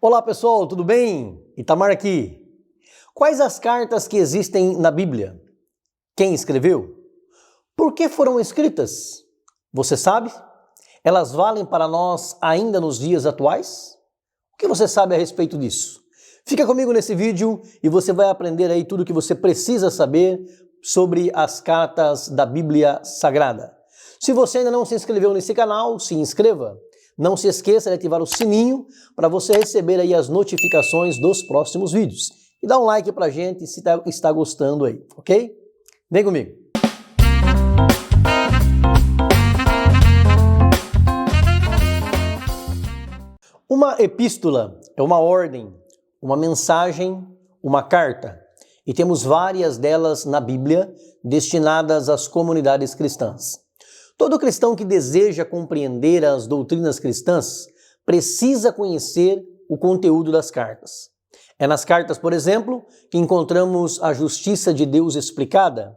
Olá pessoal, tudo bem? Itamar aqui. Quais as cartas que existem na Bíblia? Quem escreveu? Por que foram escritas? Você sabe? Elas valem para nós ainda nos dias atuais? O que você sabe a respeito disso? Fica comigo nesse vídeo e você vai aprender aí tudo o que você precisa saber sobre as cartas da Bíblia Sagrada. Se você ainda não se inscreveu nesse canal, se inscreva. Não se esqueça de ativar o sininho para você receber aí as notificações dos próximos vídeos. E dá um like pra gente se está gostando aí, ok? Vem comigo. Uma epístola é uma ordem, uma mensagem, uma carta. E temos várias delas na Bíblia destinadas às comunidades cristãs. Todo cristão que deseja compreender as doutrinas cristãs precisa conhecer o conteúdo das cartas. É nas cartas, por exemplo, que encontramos a justiça de Deus explicada.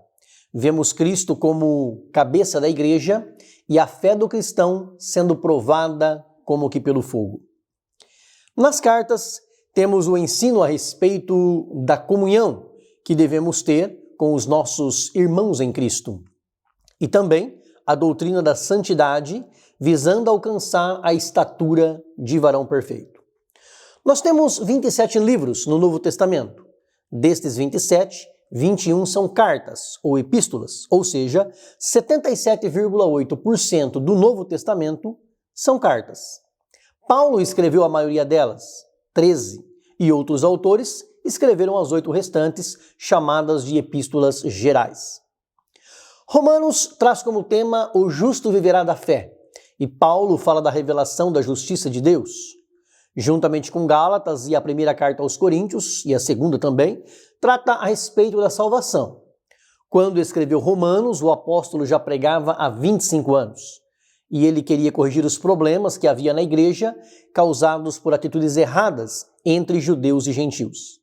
Vemos Cristo como cabeça da igreja e a fé do cristão sendo provada como que pelo fogo. Nas cartas, temos o ensino a respeito da comunhão que devemos ter com os nossos irmãos em Cristo. E também a doutrina da santidade, visando alcançar a estatura de varão perfeito. Nós temos 27 livros no Novo Testamento. Destes 27, 21 são cartas ou epístolas, ou seja, 77,8% do Novo Testamento são cartas. Paulo escreveu a maioria delas, 13, e outros autores escreveram as 8 restantes, chamadas de epístolas gerais. Romanos traz como tema o justo viverá da fé, e Paulo fala da revelação da justiça de Deus. Juntamente com Gálatas e a primeira carta aos Coríntios, e a segunda também, trata a respeito da salvação. Quando escreveu Romanos, o apóstolo já pregava há 25 anos, e ele queria corrigir os problemas que havia na igreja, causados por atitudes erradas entre judeus e gentios.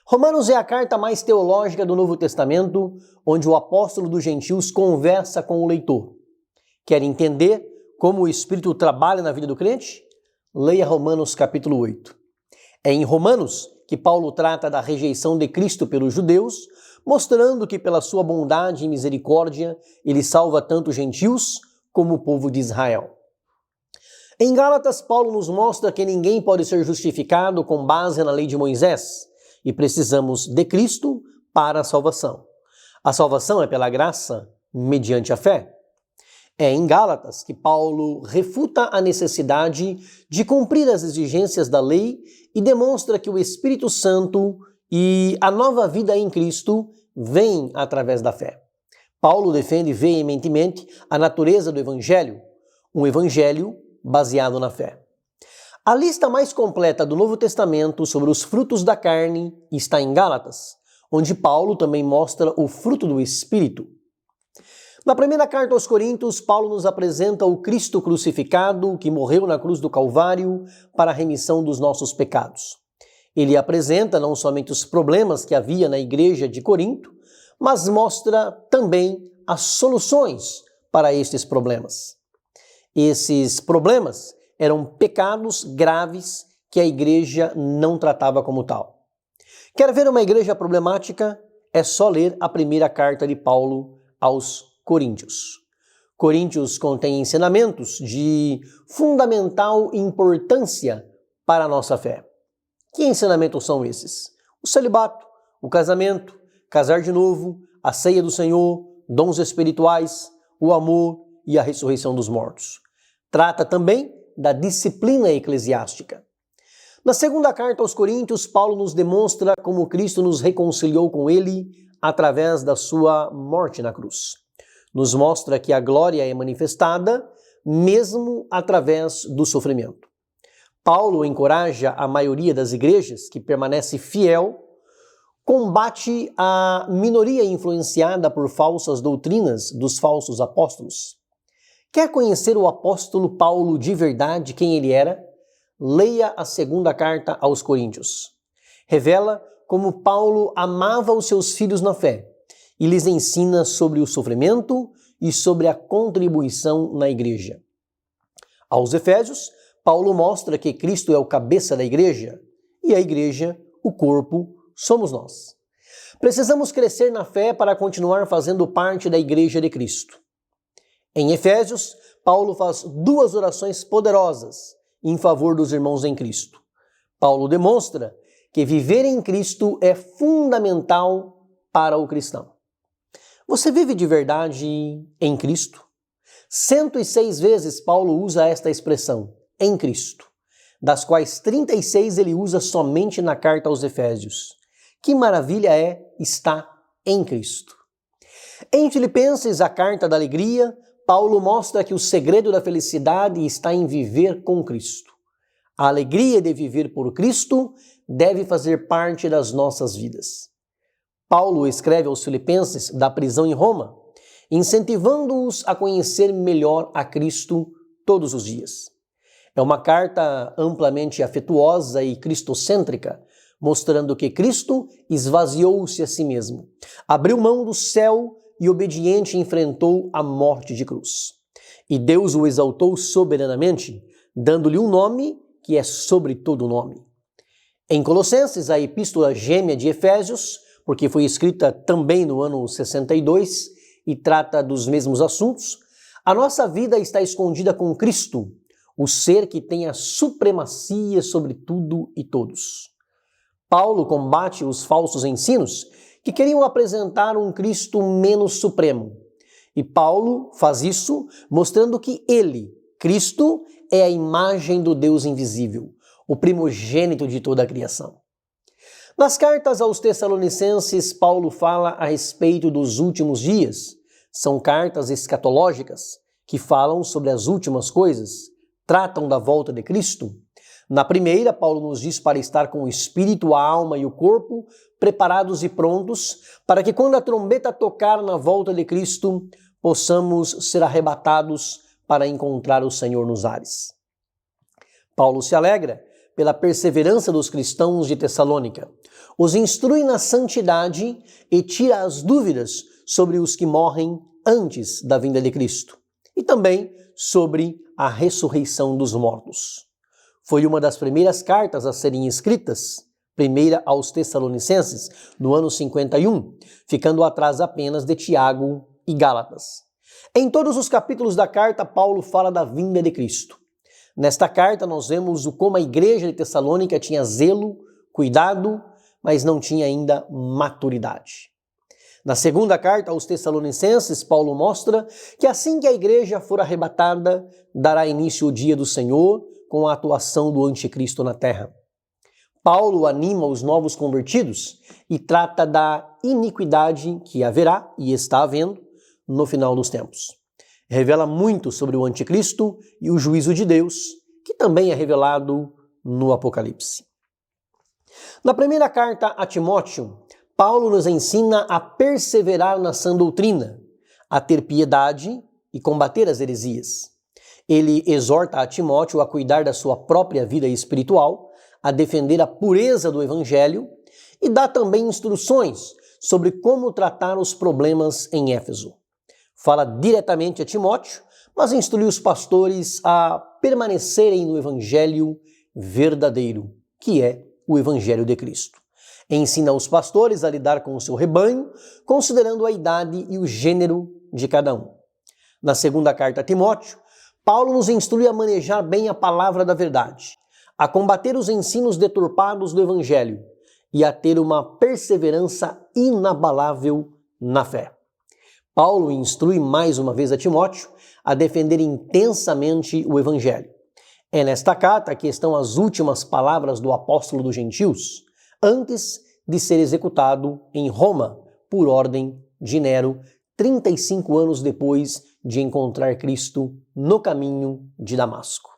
Romanos é a carta mais teológica do Novo Testamento, onde o apóstolo dos gentios conversa com o leitor. Quer entender como o Espírito trabalha na vida do crente? Leia Romanos capítulo 8. É em Romanos que Paulo trata da rejeição de Cristo pelos judeus, mostrando que pela sua bondade e misericórdia ele salva tanto os gentios como o povo de Israel. Em Gálatas, Paulo nos mostra que ninguém pode ser justificado com base na lei de Moisés, e precisamos de Cristo para a salvação. A salvação é pela graça, mediante a fé. É em Gálatas que Paulo refuta a necessidade de cumprir as exigências da lei e demonstra que o Espírito Santo e a nova vida em Cristo vêm através da fé. Paulo defende veementemente a natureza do Evangelho, um Evangelho baseado na fé. A lista mais completa do Novo Testamento sobre os frutos da carne está em Gálatas, onde Paulo também mostra o fruto do Espírito. Na primeira carta aos Coríntios, Paulo nos apresenta o Cristo crucificado que morreu na cruz do Calvário para a remissão dos nossos pecados. Ele apresenta não somente os problemas que havia na igreja de Corinto, mas mostra também as soluções para estes problemas. Esses problemas eram pecados graves que a igreja não tratava como tal. Quer ver uma igreja problemática? É só ler a primeira carta de Paulo aos Coríntios. Coríntios contém ensinamentos de fundamental importância para a nossa fé. Que ensinamentos são esses? O celibato, o casamento, casar de novo, a ceia do Senhor, dons espirituais, o amor e a ressurreição dos mortos. Trata também da disciplina eclesiástica. Na segunda carta aos Coríntios, Paulo nos demonstra como Cristo nos reconciliou com ele através da sua morte na cruz. Nos mostra que a glória é manifestada mesmo através do sofrimento. Paulo encoraja a maioria das igrejas que permanece fiel, combate a minoria influenciada por falsas doutrinas dos falsos apóstolos. Quer conhecer o apóstolo Paulo de verdade, quem ele era? Leia a segunda carta aos Coríntios. Revela como Paulo amava os seus filhos na fé e lhes ensina sobre o sofrimento e sobre a contribuição na igreja. Aos Efésios, Paulo mostra que Cristo é o cabeça da igreja e a igreja, o corpo, somos nós. Precisamos crescer na fé para continuar fazendo parte da igreja de Cristo. Em Efésios, Paulo faz duas orações poderosas em favor dos irmãos em Cristo. Paulo demonstra que viver em Cristo é fundamental para o cristão. Você vive de verdade em Cristo? 106 vezes Paulo usa esta expressão, em Cristo, das quais 36 ele usa somente na carta aos Efésios. Que maravilha é estar em Cristo. Em Filipenses, a carta da alegria, Paulo mostra que o segredo da felicidade está em viver com Cristo. A alegria de viver por Cristo deve fazer parte das nossas vidas. Paulo escreve aos Filipenses da prisão em Roma, incentivando-os a conhecer melhor a Cristo todos os dias. É uma carta amplamente afetuosa e cristocêntrica, mostrando que Cristo esvaziou-se a si mesmo, abriu mão do céu e obediente enfrentou a morte de cruz. E Deus o exaltou soberanamente, dando-lhe um nome que é sobre todo nome. Em Colossenses, a epístola gêmea de Efésios, porque foi escrita também no ano 62 e trata dos mesmos assuntos, a nossa vida está escondida com Cristo, o ser que tem a supremacia sobre tudo e todos. Paulo combate os falsos ensinos que queriam apresentar um Cristo menos supremo. E Paulo faz isso mostrando que ele, Cristo, é a imagem do Deus invisível, o primogênito de toda a criação. Nas cartas aos Tessalonicenses, Paulo fala a respeito dos últimos dias. São cartas escatológicas que falam sobre as últimas coisas, tratam da volta de Cristo. Na primeira, Paulo nos diz para estar com o espírito, a alma e o corpo preparados e prontos, para que quando a trombeta tocar na volta de Cristo, possamos ser arrebatados para encontrar o Senhor nos ares. Paulo se alegra pela perseverança dos cristãos de Tessalônica, os instrui na santidade e tira as dúvidas sobre os que morrem antes da vinda de Cristo, e também sobre a ressurreição dos mortos. Foi uma das primeiras cartas a serem escritas, primeira aos Tessalonicenses, no ano 51, ficando atrás apenas de Tiago e Gálatas. Em todos os capítulos da carta, Paulo fala da vinda de Cristo. Nesta carta, nós vemos como a igreja de Tessalônica tinha zelo, cuidado, mas não tinha ainda maturidade. Na segunda carta aos Tessalonicenses, Paulo mostra que assim que a igreja for arrebatada, dará início o dia do Senhor com a atuação do anticristo na terra. Paulo anima os novos convertidos e trata da iniquidade que haverá e está havendo no final dos tempos. Revela muito sobre o anticristo e o juízo de Deus, que também é revelado no Apocalipse. Na primeira carta a Timóteo, Paulo nos ensina a perseverar na sã doutrina, a ter piedade e combater as heresias. Ele exorta a Timóteo a cuidar da sua própria vida espiritual, a defender a pureza do Evangelho e dá também instruções sobre como tratar os problemas em Éfeso. Fala diretamente a Timóteo, mas instrui os pastores a permanecerem no Evangelho verdadeiro, que é o Evangelho de Cristo. Ensina os pastores a lidar com o seu rebanho, considerando a idade e o gênero de cada um. Na segunda carta a Timóteo, Paulo nos instrui a manejar bem a palavra da verdade, a combater os ensinos deturpados do Evangelho e a ter uma perseverança inabalável na fé. Paulo instrui mais uma vez a Timóteo a defender intensamente o Evangelho. É nesta carta que estão as últimas palavras do apóstolo dos gentios, antes de ser executado em Roma por ordem de Nero, 35 anos depois de encontrar Cristo no caminho de Damasco.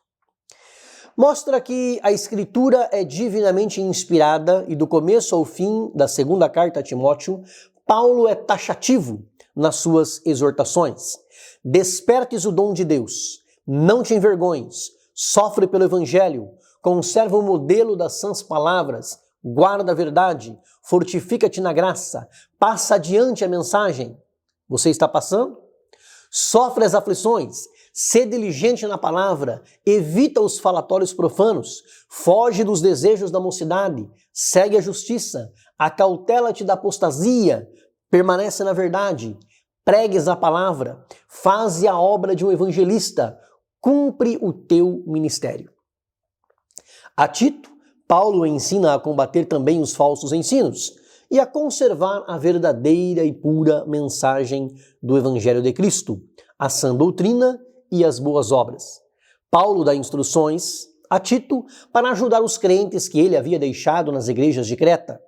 Mostra que a Escritura é divinamente inspirada e do começo ao fim da segunda carta a Timóteo, Paulo é taxativo nas suas exortações. Despertes o dom de Deus, não te envergonhes, sofre pelo Evangelho, conserva o modelo das sãs palavras, guarda a verdade, fortifica-te na graça, passa adiante a mensagem. Você está passando? Sofre as aflições, Sê diligente na palavra, evita os falatórios profanos, foge dos desejos da mocidade, segue a justiça, acautela-te da apostasia, permanece na verdade, pregues a palavra, faze a obra de um evangelista, cumpre o teu ministério. A Tito, Paulo ensina a combater também os falsos ensinos e a conservar a verdadeira e pura mensagem do Evangelho de Cristo, a sã doutrina e as boas obras. Paulo dá instruções a Tito para ajudar os crentes que ele havia deixado nas igrejas de Creta.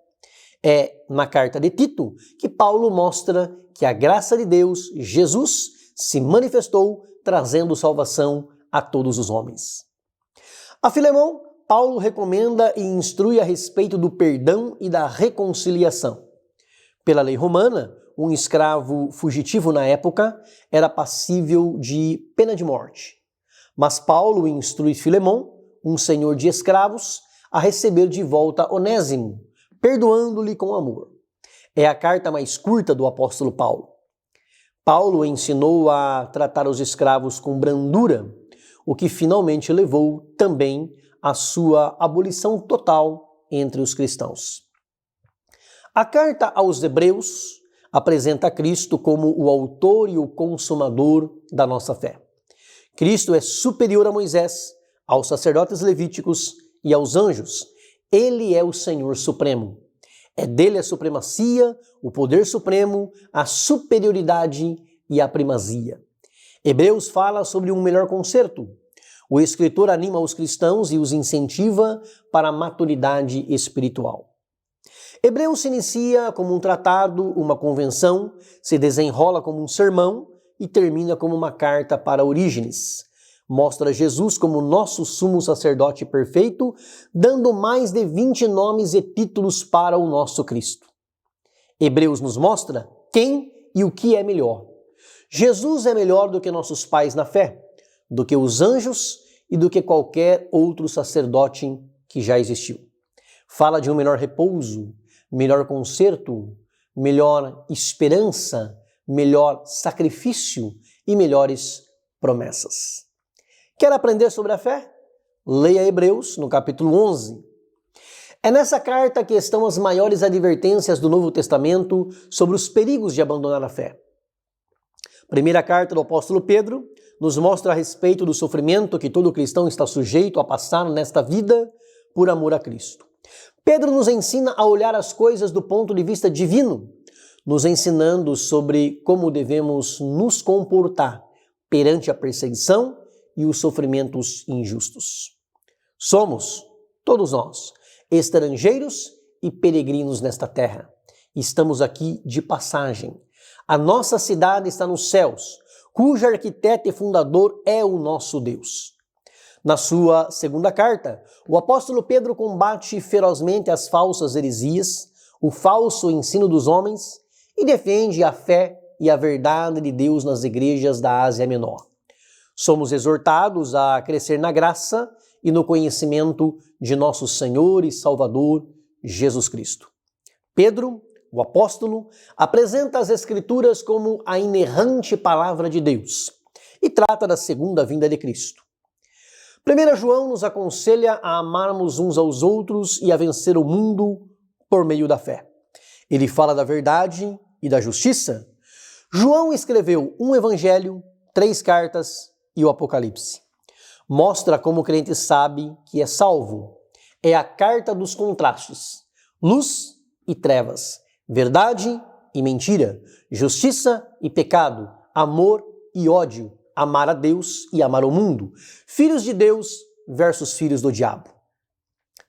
É na carta de Tito que Paulo mostra que a graça de Deus, Jesus, se manifestou trazendo salvação a todos os homens. A Filemão, Paulo recomenda e instrui a respeito do perdão e da reconciliação. Pela lei romana, um escravo fugitivo na época era passível de pena de morte. Mas Paulo instrui Filemão, um senhor de escravos, a receber de volta Onésimo, perdoando-lhe com amor. É a carta mais curta do apóstolo Paulo. Paulo ensinou a tratar os escravos com brandura, o que finalmente levou também à sua abolição total entre os cristãos. A carta aos Hebreus apresenta Cristo como o autor e o consumador da nossa fé. Cristo é superior a Moisés, aos sacerdotes levíticos e aos anjos. Ele é o Senhor Supremo. É dele a supremacia, o poder supremo, a superioridade e a primazia. Hebreus fala sobre um melhor concerto. O escritor anima os cristãos e os incentiva para a maturidade espiritual. Hebreus se inicia como um tratado, uma convenção, se desenrola como um sermão e termina como uma carta para Orígenes. Mostra Jesus como nosso sumo sacerdote perfeito, dando mais de 20 nomes e títulos para o nosso Cristo. Hebreus nos mostra quem e o que é melhor. Jesus é melhor do que nossos pais na fé, do que os anjos e do que qualquer outro sacerdote que já existiu. Fala de um melhor repouso, melhor conserto, melhor esperança, melhor sacrifício e melhores promessas. Quer aprender sobre a fé? Leia Hebreus, no capítulo 11. É nessa carta que estão as maiores advertências do Novo Testamento sobre os perigos de abandonar a fé. Primeira carta do apóstolo Pedro nos mostra a respeito do sofrimento que todo cristão está sujeito a passar nesta vida por amor a Cristo. Pedro nos ensina a olhar as coisas do ponto de vista divino, nos ensinando sobre como devemos nos comportar perante a perseguição e os sofrimentos injustos. Somos, todos nós, estrangeiros e peregrinos nesta terra. Estamos aqui de passagem. A nossa cidade está nos céus, cujo arquiteto e fundador é o nosso Deus. Na sua segunda carta, o apóstolo Pedro combate ferozmente as falsas heresias, o falso ensino dos homens e defende a fé e a verdade de Deus nas igrejas da Ásia Menor. Somos exortados a crescer na graça e no conhecimento de nosso Senhor e Salvador, Jesus Cristo. Pedro, o apóstolo, apresenta as Escrituras como a inerrante palavra de Deus e trata da segunda vinda de Cristo. 1 João nos aconselha a amarmos uns aos outros e a vencer o mundo por meio da fé. Ele fala da verdade e da justiça. João escreveu um evangelho, 3 cartas e o Apocalipse. Mostra como o crente sabe que é salvo. É a carta dos contrastes, luz e trevas, verdade e mentira, justiça e pecado, amor e ódio, amar a Deus e amar o mundo, filhos de Deus versus filhos do diabo.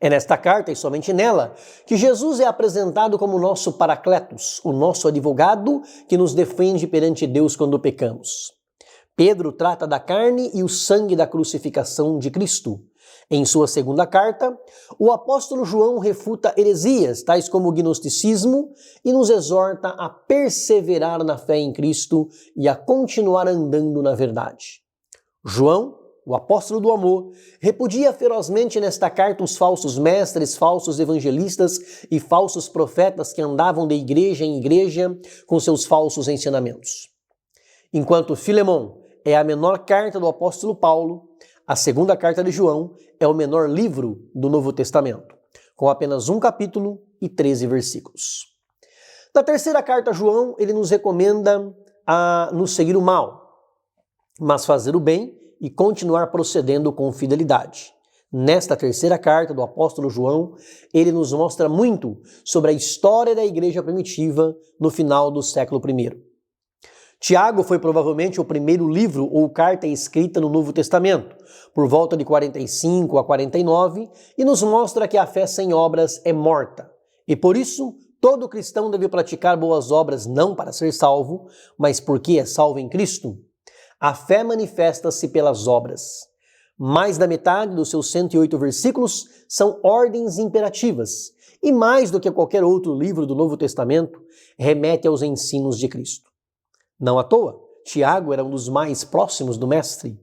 É nesta carta e somente nela que Jesus é apresentado como nosso Paracletos, o nosso advogado que nos defende perante Deus quando pecamos. Pedro trata da carne e o sangue da crucificação de Cristo. Em sua segunda carta, o apóstolo João refuta heresias, tais como o gnosticismo, e nos exorta a perseverar na fé em Cristo e a continuar andando na verdade. João, o apóstolo do amor, repudia ferozmente nesta carta os falsos mestres, falsos evangelistas e falsos profetas que andavam de igreja em igreja com seus falsos ensinamentos. Enquanto Filemão é a menor carta do apóstolo Paulo. A segunda carta de João é o menor livro do Novo Testamento, com apenas 1 capítulo e 13 versículos. Na terceira carta a João, ele nos recomenda a nos seguir o mal, mas fazer o bem e continuar procedendo com fidelidade. Nesta terceira carta do apóstolo João, ele nos mostra muito sobre a história da igreja primitiva no final do século I. Tiago foi provavelmente o primeiro livro ou carta escrita no Novo Testamento, por volta de 45 a 49, e nos mostra que a fé sem obras é morta. E por isso, todo cristão deve praticar boas obras não para ser salvo, mas porque é salvo em Cristo. A fé manifesta-se pelas obras. Mais da metade dos seus 108 versículos são ordens imperativas, e mais do que qualquer outro livro do Novo Testamento, remete aos ensinos de Cristo. Não à toa, Tiago era um dos mais próximos do Mestre.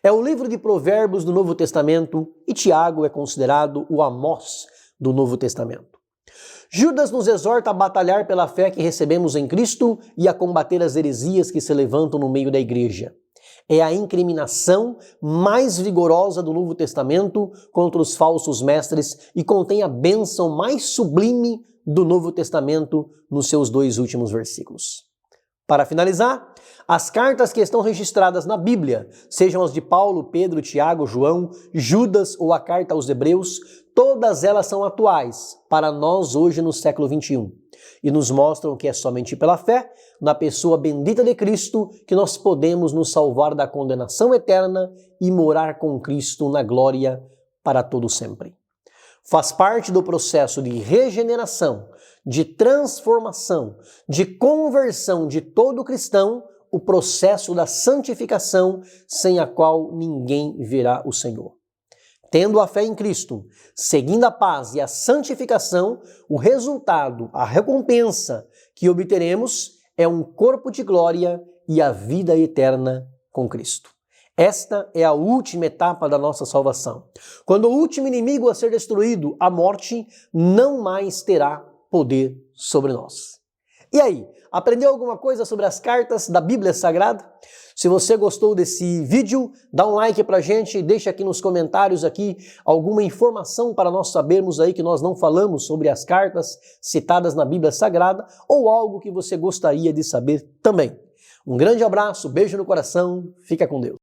É o livro de Provérbios do Novo Testamento e Tiago é considerado o Amós do Novo Testamento. Judas nos exorta a batalhar pela fé que recebemos em Cristo e a combater as heresias que se levantam no meio da igreja. É a incriminação mais vigorosa do Novo Testamento contra os falsos mestres e contém a bênção mais sublime do Novo Testamento nos seus 2 últimos versículos. Para finalizar, as cartas que estão registradas na Bíblia, sejam as de Paulo, Pedro, Tiago, João, Judas ou a carta aos Hebreus, todas elas são atuais para nós hoje no século XXI e nos mostram que é somente pela fé, na pessoa bendita de Cristo, que nós podemos nos salvar da condenação eterna e morar com Cristo na glória para todo sempre. Faz parte do processo de regeneração, de transformação, de conversão de todo cristão, o processo da santificação, sem a qual ninguém verá o Senhor. Tendo a fé em Cristo, seguindo a paz e a santificação, o resultado, a recompensa que obteremos é um corpo de glória e a vida eterna com Cristo. Esta é a última etapa da nossa salvação. Quando o último inimigo a ser destruído, a morte, não mais terá poder sobre nós. E aí, aprendeu alguma coisa sobre as cartas da Bíblia Sagrada? Se você gostou desse vídeo, dá um like pra gente, deixa aqui nos comentários aqui alguma informação para nós sabermos aí que nós não falamos sobre as cartas citadas na Bíblia Sagrada ou algo que você gostaria de saber também. Um grande abraço, beijo no coração, fica com Deus.